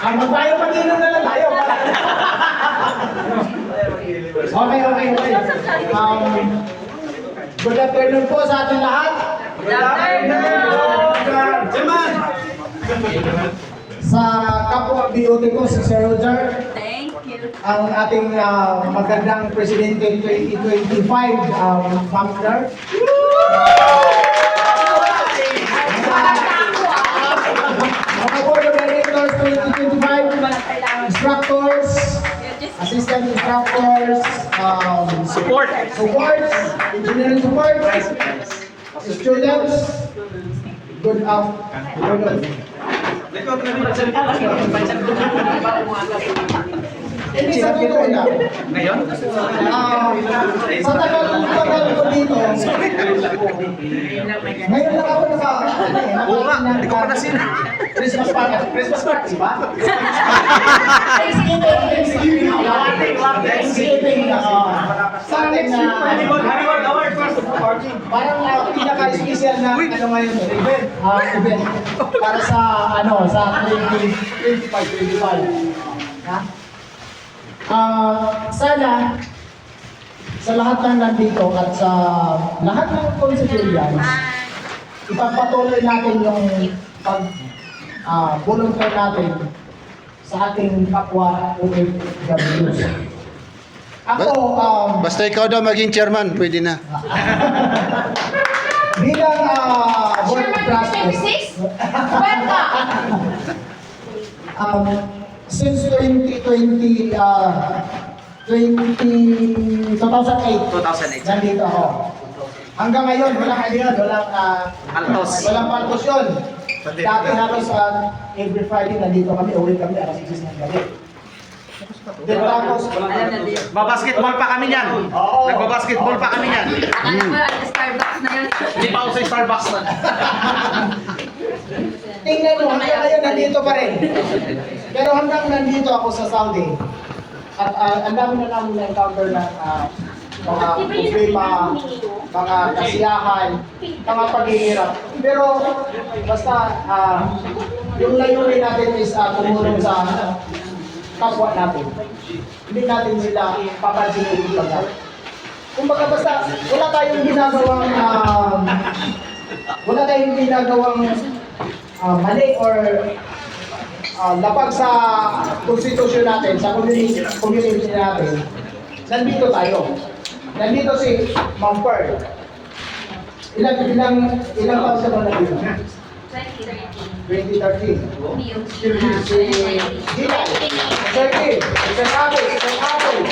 Magbayo mag-inom na lang tayo. Okay. Good afternoon po sa ating lahat. Good afternoon! Chairman! Sa kapwa BOT ko, si Sir Roger, Thank you. ang ating magandang Presidente 2025 Family. Mga Board of Directors 2025, instructors, assistant instructors, support, engineering support, students, good afternoon. Hindi sa totoo lang. Ngayon? Sa tagal ko dito, ngayon lang ako Oo nga, hindi ko pa nasin. Christmas party ba? Thanksgiving sa atin na parang pinaka-special na ano ngayon, event para sa sa 2025. Ha? Sana sa lahat ng nandito at sa lahat ng constituents, ipagpatuloy natin yung volunteer natin sa ating kapwa OFWs. Ako, Basta ikaw daw maging chairman, pwede na. bilang board of trustees, since 2008, 2008. nandito ako. Hanggang ngayon, walang paltos yun. Dati halos every Friday nandito kami, uwi kami alas 6 ng gabi. Tapos, Babasketball pa kami niyan. Oo. Nagbabasketball pa kami niyan. Akala mo, Starbucks na yun. Hindi pa ako sa Starbucks na. tingnan mo, hanggang ngayon nandito pa rin. Pero hanggang nandito ako sa Saudi, at ang dami na namin na-encounter na mga problema, mga kasiyahan, mga paghihirap. Pero basta yung layunin natin is tumulong sa kapwa natin. Hindi natin sila papansinin pagkat. Kumbaga basta wala tayong ginagawang mali or lapag sa konstitusyon natin, sa community natin. Nandito tayo. Nandito si Ma'am Pearl. Ilang taon sa ba nandito? 2013. Si Gila, Sir Kim, Sir Apple,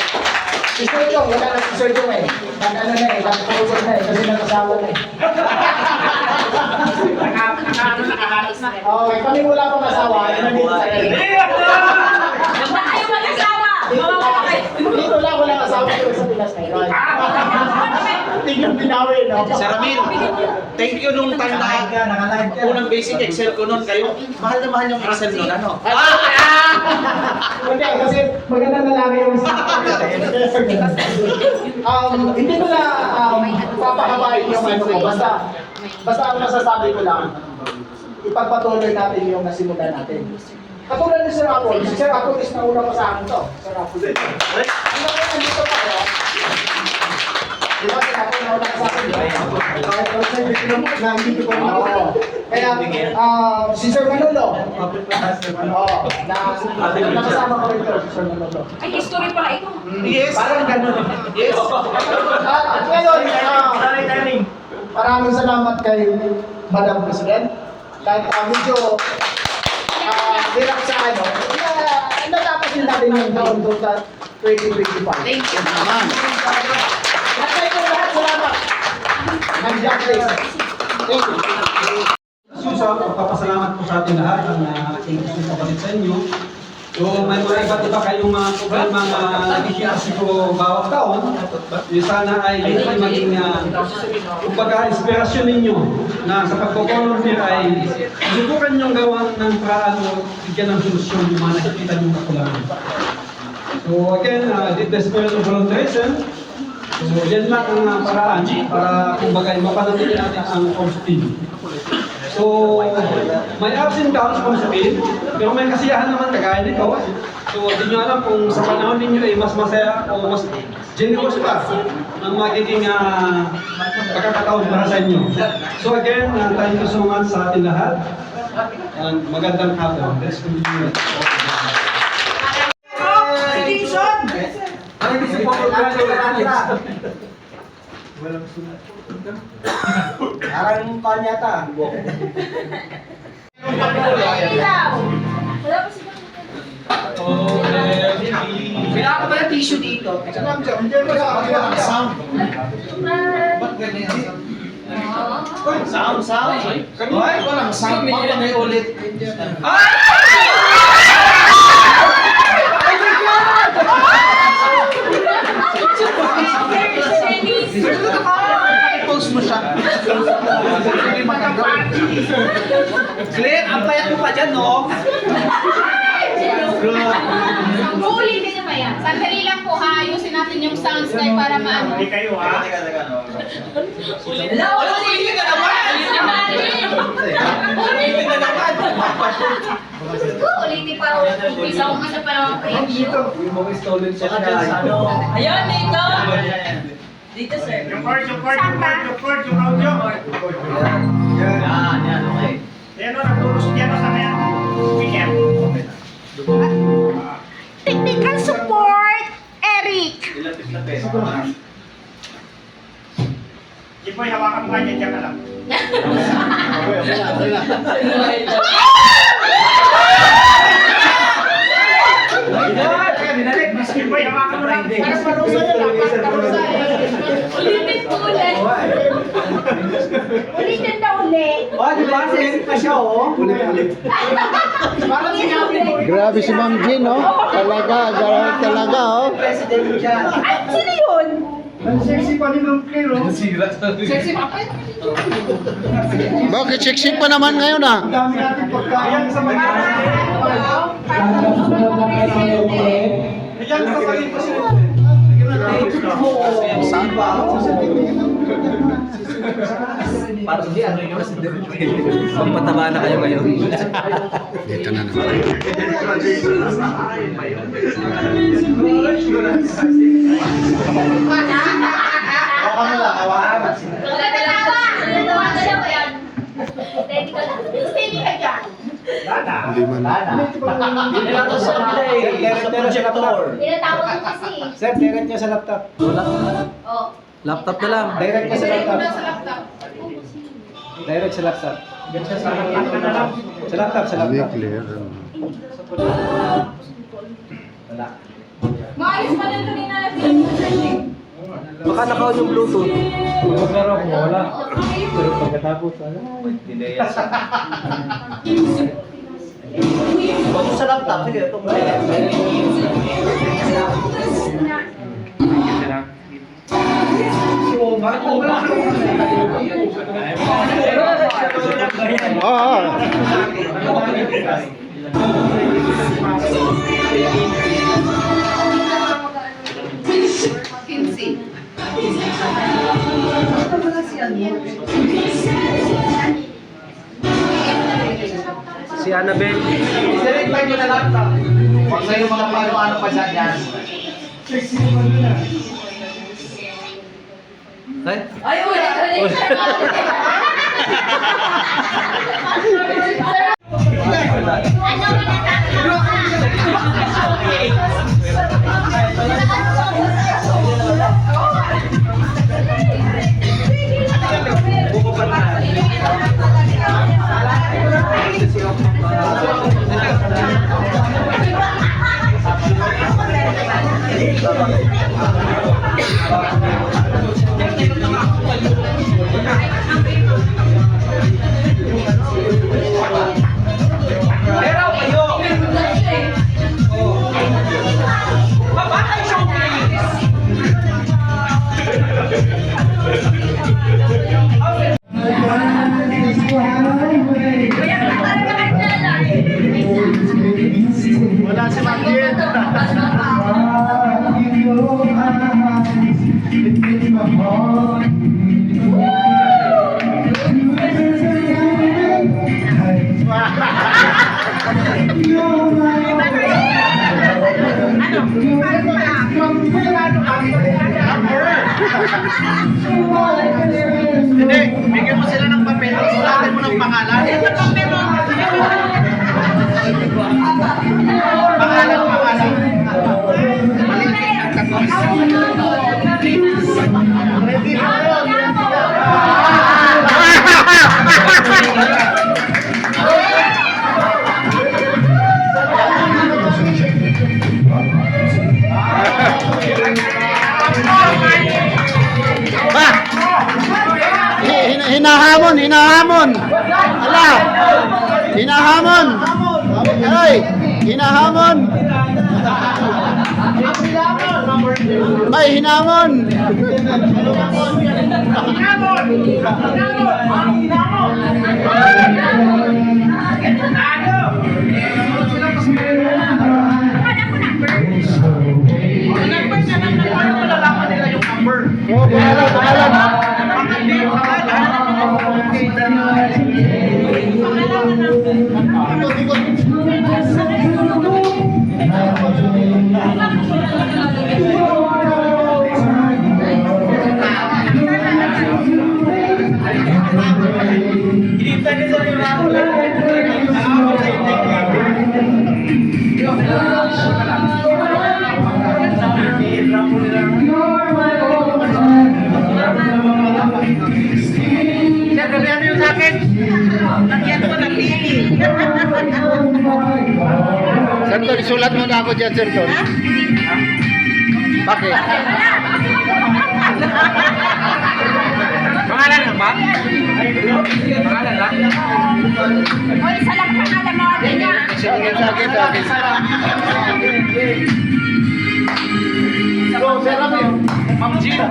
si Sir Jong, wala na si Sir Jong eh. Nag-ano na eh, nag-proposal na eh, kasi nag-asawa na eh. Nakahalos na. Okay, kami wala pang asawa, nandito sa kayo. Ba kayo mag-asawa? Dito lang walang asawa pero sa Pinas ngayon. Tingnan binawin, no? Sir Ramil, thank you nung time na unang basic Excel ko noon kayo. Mahal na mahal yung Excel noon, ano? Hindi, kasi maganda na lang yung hindi ko na papahabain yung ano ko. Basta ang masasabi ko lang, ipagpatuloy natin yung nasimulan natin. Katulad ni Sir Apple. Si Sir Apple is nauna pa sa akin to. Sir Apple. Ang laki nandito pa, no? Di ba, Sir Apple nauna pa sa akin? Nandito ko na. Kaya, si Sir Manolo. Nakasama ko rin to, si Sir Manolo. Ay, history pala ito. Yes. Parang ganun. Yes. At ngayon, maraming salamat kay Madam President. Kahit medyo hirap sa ano, natapos din natin yung taon 2025. Thank you. At kayo po lahat, salamat. Nandiyan kayo. Thank you. Suso, magpapasalamat po sa ating lahat ang ating gusto kapalit sa inyo. So may mga iba't iba kayong mga problema na nakikita ko bawat taon. Sana ay maging kumbaga inspirasyon ninyo na sa pagpo-volunteer ay subukan niyong gawa ng paraan o bigyan ng solusyon yung mga nakikita niyong kakulangan. So again, the spirit of volunteerism. So yan lang ang paraan para kumbaga mapanatili natin ang positive. So So, may ups and downs kung sabihin, pero may kasiyahan naman kagaya nito. So, hindi nyo alam kung sa panahon ninyo ay mas masaya o mas generous pa ang magiging pagkakataon para sa inyo. So again, thank you so much sa ating lahat. And magandang hapon. Let's continue. Parang pan yata. Kailangan ko pala tissue dito. Sound. Ay, walang sound. May ulit. I-post mo siya. Glenn, ang payat mo pa dyan, no? Uulitin niyo ba yan? Sandali lang po ha, ayusin natin yung sounds na para maano. Hindi kayo, ha? Ulitin ka naman! Ulitin ka naman! Ulitin pa ulitin. Isang ano pa naman preview. Ayun, dito! Dito, sir. Yung audio. Yan, okay. Yan o, nagtulos yan o sa kanya. Weekend. Technical support, Eric! Di po, hawakan mo nga dyan ka lang. Di po, hawakan mo lang. Parang parusa yun lang, parang parusa Ulitin po ulit. Ulitin na ulit. Oh, di ba? Sinisip pa siya, oh. Parang sinabi mo. Grabe si Ma'am Jean, oh. Talaga, oh. President mo dyan. Ay, sino yun? Ang sexy pa ni Ma'am Claire, oh. Sexy pa pa? Bakit sexy pa naman ngayon, ah? Ang dami natin pagkain sa mga... Ayan, sasabihin pa sila. Saan ba? Para hindi, ano yun? Magpataba na kayo ngayon. Dito na naman. Hawakan mo lang, hawakan. Nagtatawa! Nagtatawa ka lang ba yan? Steady ka lang. Steady ka dyan. Hindi man. Tinatawag ko kasi. Sir, direct niya sa laptop. Oh. Laptop na lang. Direct niya sa Direct mo laptop. na sa laptop. Direct sa laptop. Sa laptop, sa Hindi laptop. clear. Wala. Maayos pa lang kanina. Baka naka-on yung Bluetooth. Maglaro ko, wala. Pero pagkatapos, wala. Bago sa laptop, sige, ito mo. Oo. Si Annabelle. I-direct pa nyo na laptop. Huwag na yung mga paano-ano pa dyan yan. Ay? Ay, ulit. Wala si Ma'am Jen. Hindi, bigyan mo sila ng papel. Sulatan mo ng pangalan. Pangalan. Ba! Hinahamon! Ala! Hinahamon! Ay! Hinahamon! Bay, hinamon! Oh, pangalan! Santon, isulat mo na ako dyan, Santon. Bakit? Pangalan lang ba? Pangalan lang? O, isa lang pangalan mo. Ganyan. Sakit. Go, Sir Ramil. Ma'am Jean.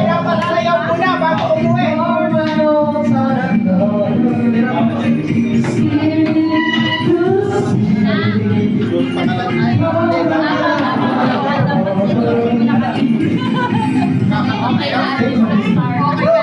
Dapat alayaw mo na bago umuwi. Okay.